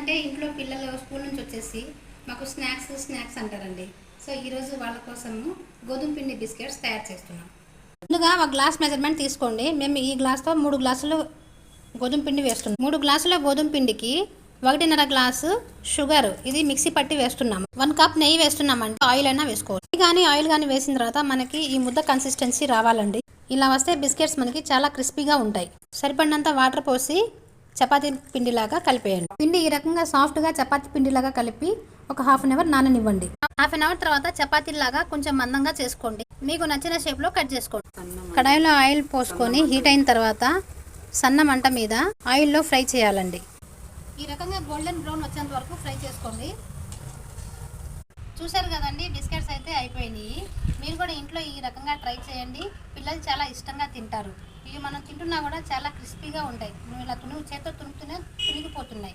ఏంటంటే ఇంట్లో పిల్లలు స్కూల్ నుంచి వచ్చేసి మాకు స్నాక్స్ అంటారండి. సో ఈరోజు వాళ్ళ కోసము గోధుమ పిండి బిస్కెట్స్ తయారు చేస్తున్నాం. ముందుగా ఒక గ్లాస్ మెజర్మెంట్ తీసుకోండి. మేము ఈ గ్లాస్తో 3 గ్లాసులు గోధుమ పిండి వేస్తున్నాం. 3 గ్లాసుల గోధుమ పిండికి 1.5 గ్లాసు షుగర్ ఇది మిక్సీ పట్టి వేస్తున్నాము. 1 కప్ నెయ్యి వేస్తున్నామండి. ఆయిల్ అయినా వేసుకోవాలి. కానీ ఆయిల్ కానీ వేసిన తర్వాత మనకి ఈ ముద్ద కన్సిస్టెన్సీ రావాలండి. ఇలా వస్తే బిస్కెట్స్ మనకి చాలా క్రిస్పీగా ఉంటాయి. సరిపడినంత వాటర్ పోసి చపాతీ పిండిలాగా కలిపేయండి. పిండి ఈ రకంగా సాఫ్ట్గా చపాతీ పిండిలాగా కలిపి ఒక హాఫ్ అన్ అవర్ నాననివ్వండి. హాఫ్ అన్ అవర్ తర్వాత చపాతీలాగా కొంచెం మందంగా చేసుకోండి. మీకు నచ్చిన షేప్లో కట్ చేసుకోండి. కడాయిలో ఆయిల్ పోసుకొని హీట్ అయిన తర్వాత సన్న మంట మీద ఆయిల్లో ఫ్రై చేయాలండి. ఈ రకంగా గోల్డెన్ బ్రౌన్ వచ్చేంత వరకు ఫ్రై చేసుకోండి. చూసారు కదండి, బిస్కెట్స్ అయితే అయిపోయినాయి. మీరు కూడా ఇంట్లో ఈ రకంగా ట్రై చేయండి. పిల్లలు చాలా ఇష్టంగా తింటారు. ఇవి మనం తింటున్నా కూడా చాలా క్రిస్పీగా ఉంటాయి. నువ్వు ఇలా చేతితో తుణుకుతూనే తునిగిపోతున్నాయి.